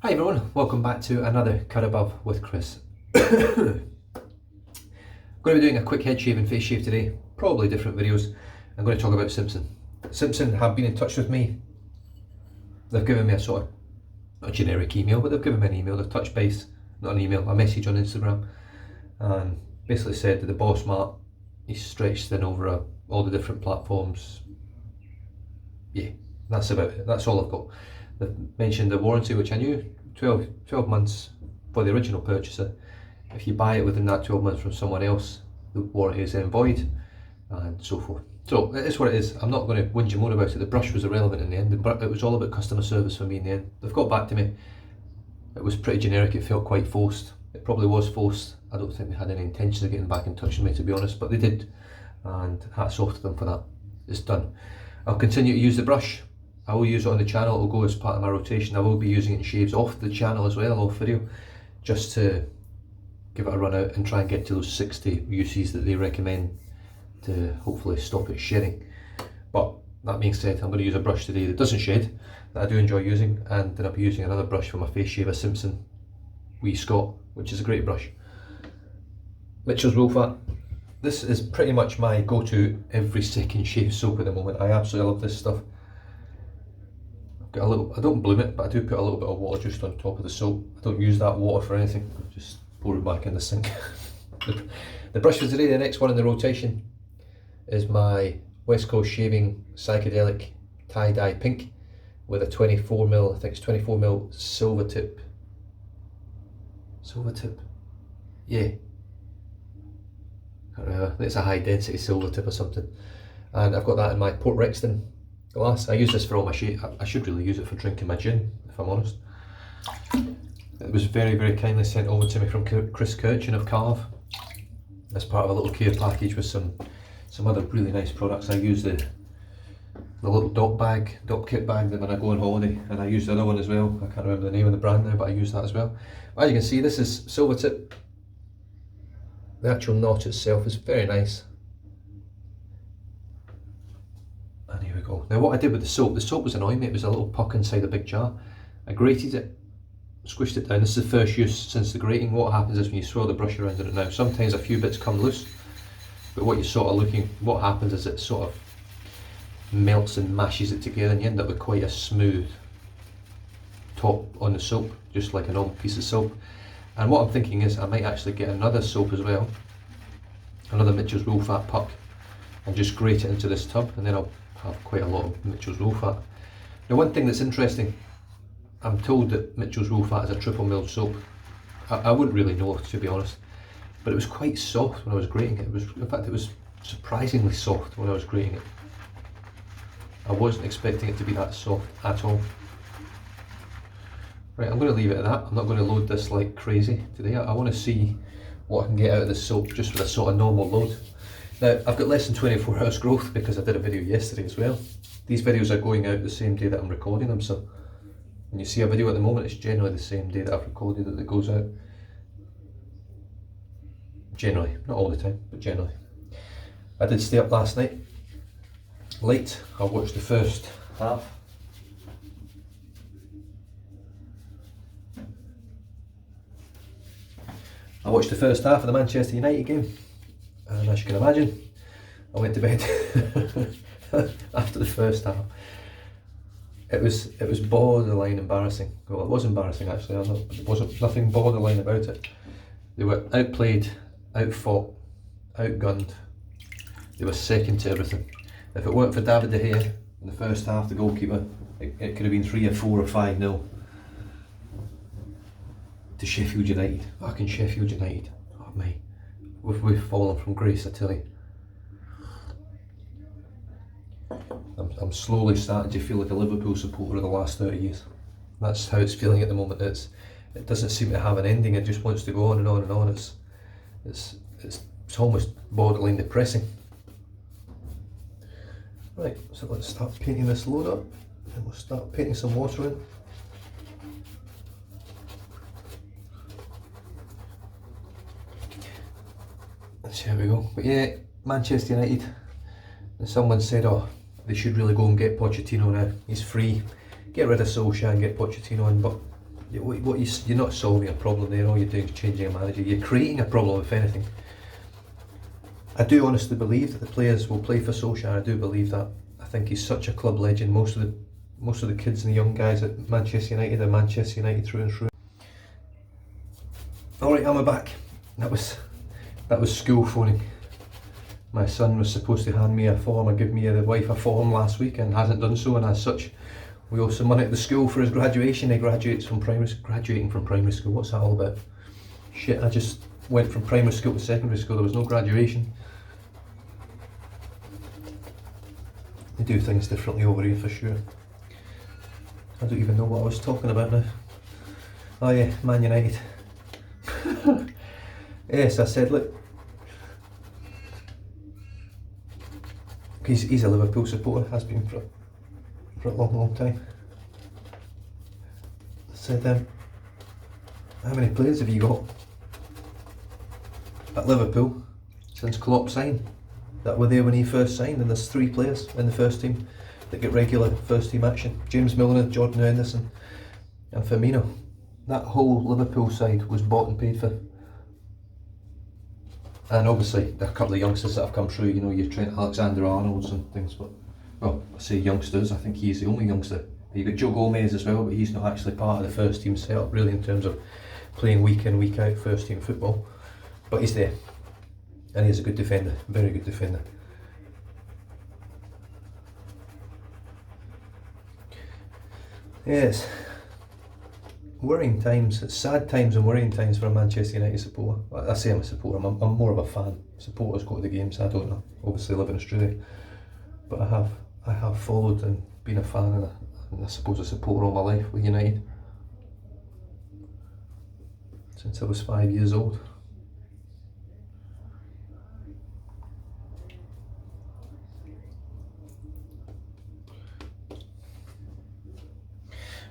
Hi everyone, welcome back to another Cut Above with Chris. I'm going to be doing a quick head shave and face shave today, probably different videos. I'm going to talk about Simpson. Simpson have been in touch with me. They've given me a sort of, not a generic email, but they've given me an email. They've touched base, not an email, a message on Instagram, and basically said that the boss Matt, he's stretched thin over all the different platforms. Yeah, that's about it. That's all I've got. They've mentioned the warranty, which I knew, 12 months for the original purchaser. If you buy it within that 12 months from someone else, the warranty is then void, and so forth. So it is what it is. I'm not going to whinge more about it. The brush was irrelevant in the end. It was all about customer service for me in the end. They've got back to me. It was pretty generic. It felt quite forced. It probably was forced. I don't think they had any intention of getting back in touch with me, to be honest, but they did, and hats off to them for that. It's done. I'll continue to use the brush. I will use it on the channel. It will go as part of my rotation. I will be using it in shaves off the channel as well, off video, just to give it a run out and try and get to those 60 uses that they recommend to hopefully stop it shedding. But that being said, I'm going to use a brush today that doesn't shed, that I do enjoy using, and then I'll be using another brush for my face shave, a Simpson Wee Scott, which is a great brush. Mitchell's Woolfat. This is pretty much my go-to every second shave soap at the moment. I absolutely love this stuff. Got a little, I don't bloom it, but I do put a little bit of water just on top of the soap. I don't use that water for anything, just pour it back in the sink. The brush for today, the next one in the rotation, is my West Coast Shaving Psychedelic Tie-Dye Pink with a 24mm, I think it's 24mm silver tip. Silver tip? Yeah. Can't remember, I think it's a high density silver tip or something. And I've got that in my Port Rexton glass. I use this for all my shave. I should really use it for drinking my gin, if I'm honest. It was very, very kindly sent over to me from Chris Kirchin of Carve as part of a little care package with some other really nice products. I use the little dop kit bag that when I go on holiday, and I use the other one as well. I can't remember the name of the brand now, but I use that as well. As you can see, this is silver tip. The actual notch itself is very nice. And here we go. Now what I did with the soap was annoying me. It was a little puck inside a big jar. I grated it, squished it down. This is the first use since the grating. What happens is when you swirl the brush around in it now, sometimes a few bits come loose, but what happens is it sort of melts and mashes it together, and you end up with quite a smooth top on the soap, just like a normal piece of soap. And what I'm thinking is I might actually get another soap as well, another Mitchell's Woolfat puck, and just grate it into this tub, and then I'll have quite a lot of Mitchell's Woolfat. Now one thing that's interesting, I'm told that Mitchell's Woolfat is a triple milled soap. I wouldn't really know, to be honest, but it was quite soft when I was grating it. In fact, it was surprisingly soft when I was grating it. I wasn't expecting it to be that soft at all. Right, I'm going to leave it at that. I'm not going to load this like crazy today. I want to see what I can get out of this soap just with a sort of normal load. Now, I've got less than 24 hours growth because I did a video yesterday as well. These videos are going out the same day that I'm recording them, so when you see a video at the moment, it's generally the same day that I've recorded it that goes out. Generally, not all the time, but generally. I did stay up last night, late. I watched the first half. I watched the first half of the Manchester United game, and as you can imagine, I went to bed after the first half. It was borderline embarrassing. Well, it was embarrassing actually. There wasn't nothing borderline about it. They were outplayed, outfought, outgunned. They were second to everything. If it weren't for David De Gea in the first half, the goalkeeper, it could have been 3 or 4 or 5-0 to Sheffield United. Fucking Sheffield United. Oh mate, we've fallen from grace, I tell you. I'm slowly starting to feel like a Liverpool supporter of the last 30 years. That's how it's feeling at the moment. It doesn't seem to have an ending. It just wants to go on and on and on. It's almost borderline depressing. Right, so let's start painting this load up, and we'll start painting some water in. And so here we go. But yeah, Manchester United. And someone said, oh, they should really go and get Pochettino now. He's free. Get rid of Solskjaer and get Pochettino in, but You're not solving a problem there. All you're doing is changing a manager. You're creating a problem, if anything. I do honestly believe that the players will play for Solskjaer. I do believe that. I think he's such a club legend. Most of the kids and the young guys at Manchester United are Manchester United through and through. All right, I'm back. That was school phoning. My son was supposed to hand me a form and give me the wife a form last week and hasn't done so, and as such we owe some money to the school for his graduation. He graduating from primary school. What's that all about? Shit, I just went from primary school to secondary school. There was no graduation. They do things differently over here for sure. I don't even know what I was talking about now. Oh yeah, Man United. Yes, I said, look, he's a Liverpool supporter, has been for a long time. I said, how many players have you got at Liverpool since Klopp signed that were there when he first signed? And there's 3 players in the first team that get regular first team action: James Milner, Jordan Henderson and Firmino. That whole Liverpool side was bought and paid for. And obviously there are a couple of youngsters that have come through, your Trent Alexander-Arnolds and things, but, well, I say youngsters, I think he's the only youngster. You've got Joe Gomez as well, but he's not actually part of the first team setup really in terms of playing week in, week out first team football. But he's there, and he's a good defender, very good defender. Yes. Worrying times, it's sad times and worrying times for a Manchester United supporter. I say I'm a supporter, I'm more of a fan. Supporters go to the games, I don't know. Obviously live in Australia, but I have followed and been a fan and I suppose a supporter all my life with United since I was 5 years old.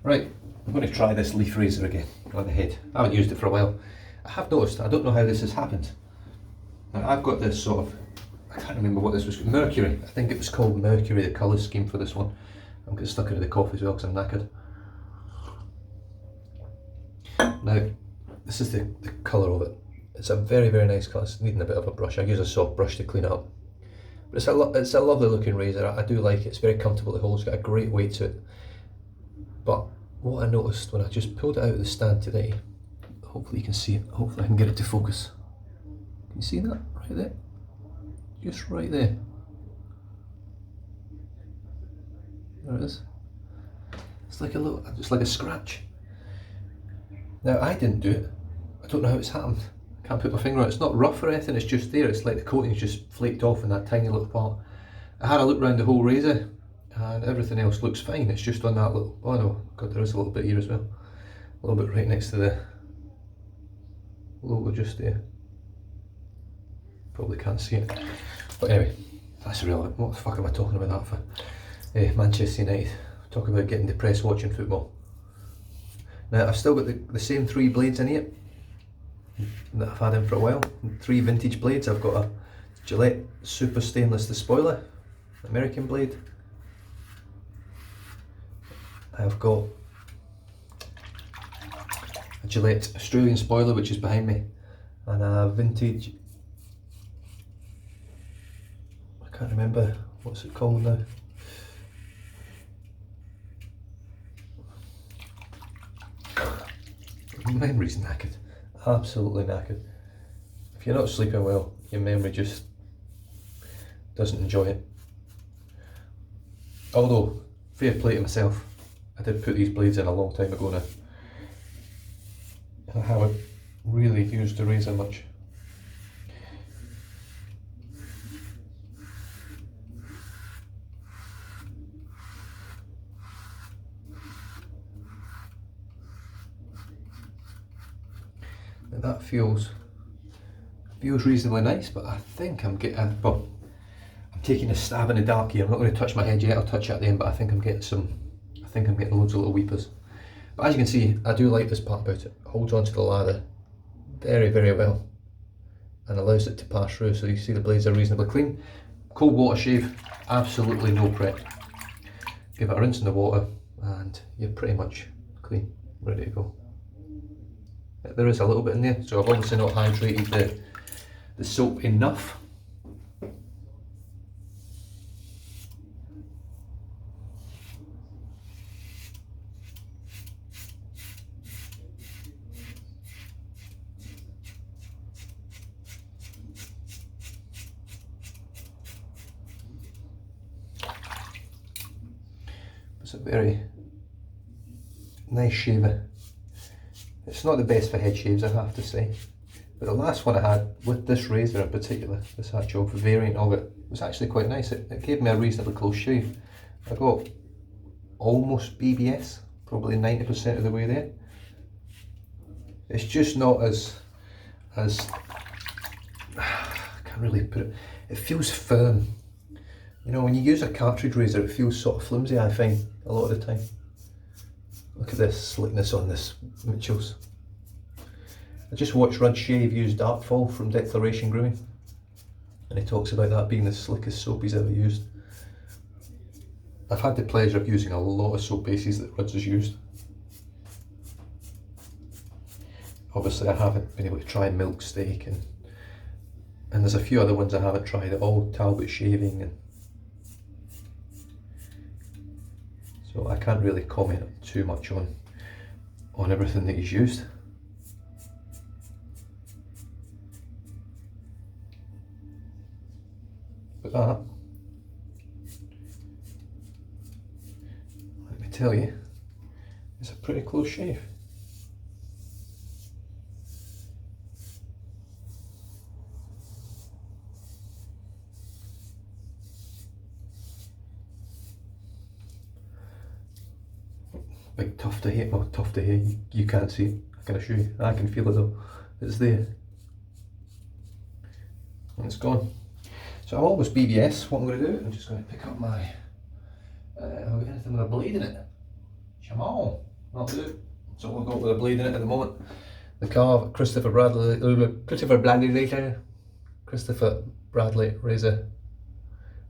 Right. I'm going to try this leaf razor again on the head. I haven't used it for a while. I have noticed, I don't know how this has happened. Now I've got this sort of, I can't remember what this was, Mercury. I think it was called Mercury, the colour scheme for this one. I'm getting stuck into the coffee as well because I'm knackered. Now, this is the colour of it. It's a very, very nice colour. It's needing a bit of a brush. I use a soft brush to clean it up. But it's a lovely looking razor. I do like it. It's very comfortable to hold. It's got a great weight to it. But what I noticed when I just pulled it out of the stand today, hopefully you can see it, hopefully I can get it to focus. Can you see that right there? Just right there. There it is. It's like a scratch. Now I didn't do it. I don't know how it's happened. I can't put my finger on it. It's not rough or anything, it's just there. It's like the coating's just flaked off in that tiny little part. I had a look around the whole razor and everything else looks fine. It's just on that little, oh no, God, there is a little bit here as well. A little bit right next to the logo just there. Probably can't see it. But anyway, that's irrelevant. What the fuck am I talking about that for? Manchester United. Talking about getting depressed watching football. Now I've still got the same 3 blades in here that I've had in for a while. 3 vintage blades. I've got a Gillette Super Stainless Despoiler, American blade. I've got a Gillette Australian spoiler which is behind me, and a vintage, I can't remember what's it called now. My memory's knackered, absolutely knackered. If you're not sleeping well, your memory just doesn't enjoy it. Although, fair play to myself, I did put these blades in a long time ago now. And I haven't really used the razor much. Now that feels reasonably nice, but I think I'm getting, well, I'm taking a stab in the dark here. I'm not going to touch my head yet, I'll touch it at the end, but I think I'm getting loads of little weepers. But as you can see, I do like this part about it. It holds onto the lather very, very well and allows it to pass through, so you see the blades are reasonably clean. Cold water shave, absolutely no prep. Give it a rinse in the water and you're pretty much clean, ready to go. There is a little bit in there, so I've obviously not hydrated the soap enough. It's a very nice shaver. It's not the best for head shaves, I have to say, but the last one I had with this razor in particular, this actual variant of it, was actually quite nice. It gave me a reasonably close shave. I got almost BBS, probably 90% of the way there. It's just not as I can't really put it, it feels firm. You know, when you use a cartridge razor, it feels sort of flimsy, I find, a lot of the time. Look at this slickness on this Mitchell's. I just watched Rudd Shave use Darkfall from Declaration Grooming, and he talks about that being the slickest soap he's ever used. I've had the pleasure of using a lot of soap bases that Rudd's has used. Obviously I haven't been able to try Milk Steak, and there's a few other ones I haven't tried at all, Talbot Shaving, and so I can't really comment too much on everything that he's used. But that, let me tell you, it's a pretty close shave. Big tuft of hair, well, tuft of hair, you can't see it, I can assure you. I can feel it though, it's there. And it's gone. So I'm almost BBS. What I'm going to do, I'm just going to pick up my, have I got anything with a blade in it? Come on, that'll do. So we've got with a blade in it at the moment. The carve Christopher Bradley razor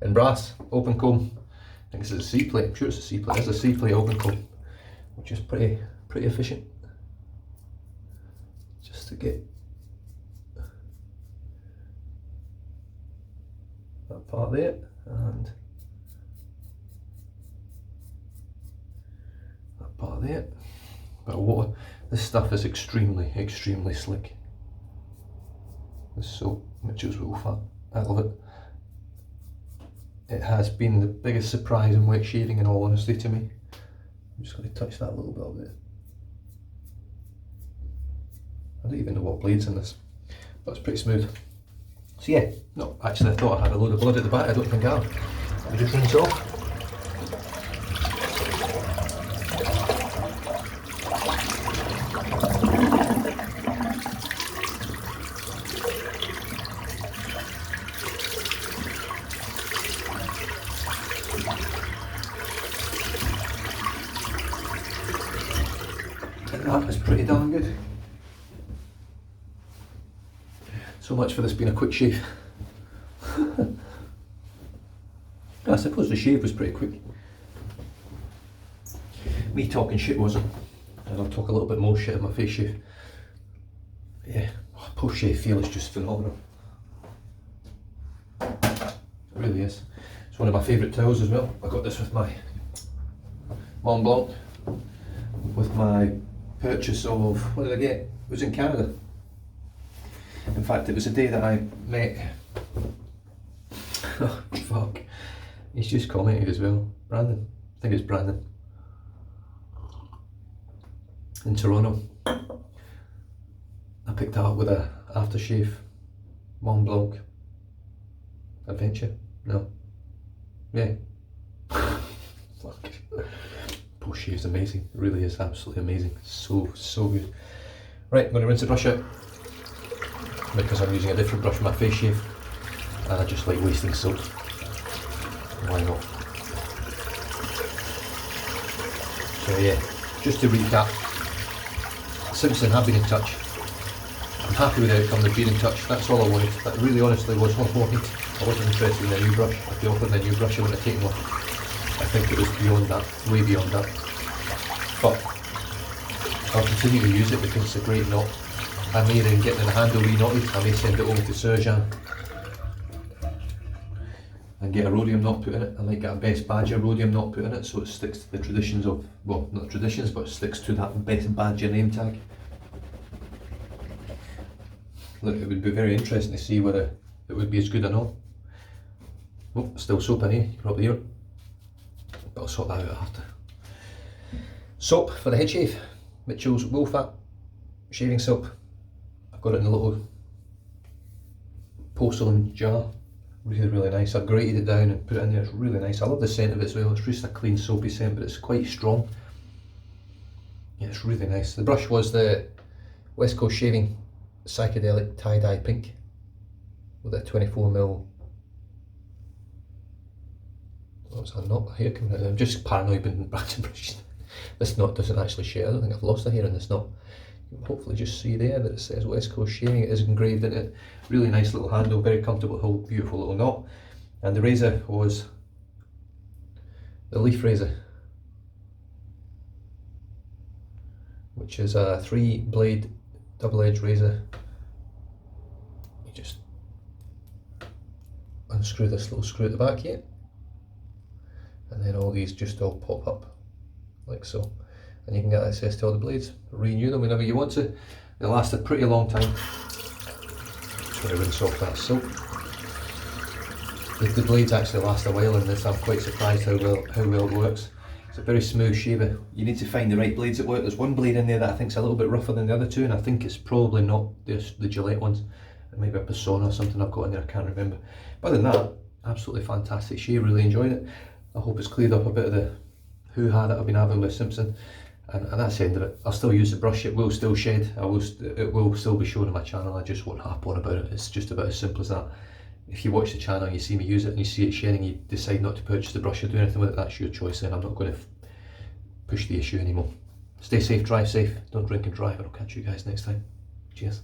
in brass, open comb. I think this is a C plate, I'm sure it's a C plate, it's a C plate open comb, which is pretty efficient. Just to get that part there, and that part there. But water. This stuff is extremely slick. This soap, Mitchell's Wool Fat, I love it. It has been the biggest surprise in wet shaving, in all honesty, to me. I'm just going to touch that a little bit of it. I don't even know what blade's in this, but it's pretty smooth. So yeah, no, actually I thought I had a load of blood at the back, I don't think I have. Let me just rinse off. And that is pretty darn good. So much for this being a quick shave. I suppose the shave was pretty quick. Me talking shit wasn't, and I'll talk a little bit more shit in my face shave. Yeah, post shave feel is just phenomenal. It really is. It's one of my favourite towels as well. I got this with my Mont Blanc, with my purchase of, what did I get? It was in Canada. In fact, it was the day that I met, oh fuck, he's just commented as well, Brandon, I think it's Brandon, in Toronto. I picked that up with a aftershave, Mont Blanc adventure, no, yeah, fuck, post shave's amazing, it really is absolutely amazing, so good. Right, I'm going to rinse the brush out, because I'm using a different brush for my face shave, and I just like wasting soap. Why not? So yeah, just to recap, Simpson have been in touch. I'm happy with the outcome, they've been in touch, that's all I wanted. That really honestly was what I wanted. I wasn't interested in a new brush. If they offered me a new brush I wouldn't have taken one. I think it was beyond that, way beyond that. But I'll continue to use it because it's a great knot. I may then get the handle re-knotted, I may send it over to Surgeon and get a rhodium knot put in it. I might get a Best Badger rhodium knot put in it so it sticks to the traditions of, well, not traditions, but it sticks to that Best Badger name tag. Look, it would be very interesting to see whether it would be as good or not. Oh, still soap in here, right there. But I'll sort that out after. Soap for the head shave, Mitchell's Wool Fat shaving soap. I've got it in a little porcelain jar, really nice. I've grated it down and put it in there, it's really nice. I love the scent of it as well, it's just a clean soapy scent but it's quite strong. Yeah, it's really nice. The brush was the West Coast Shaving Psychedelic Tie-Dye Pink with a 24mm. What was that knot? Hair coming out there. I'm just paranoid with branching brushes. This knot doesn't actually share. I don't think I've lost a hair in this knot. You can hopefully just see there that it says West Coast Shaving. It is engraved in it. Really nice little handle, very comfortable, whole beautiful little knot. And the razor was the Leaf razor, which is a 3-blade double-edged razor. You just unscrew this little screw at the back here, and then all these just all pop up like so, and you can get access to all the blades, renew them whenever you want to. They last a pretty long time. Just going to rinse off that soap. The blades actually last a while in this. I'm quite surprised how well it works. It's a very smooth shaver. You need to find the right blades that work. There's one blade in there that I think is a little bit rougher than the other two, and I think it's probably not the Gillette ones. It might be a Persona or something I've got in there, I can't remember. But other than that, absolutely fantastic shave, really enjoying it. I hope it's cleared up a bit of the hoo-ha that I've been having with Simpson, and that's the end of it. I'll still use the brush, it will still shed, it will still be shown on my channel, I just won't harp on about it. It's just about as simple as that. If you watch the channel and you see me use it and you see it shedding, you decide not to purchase the brush or do anything with it, that's your choice, and I'm not going to push the issue anymore. Stay safe, drive safe, don't drink and drive, and I'll catch you guys next time. Cheers.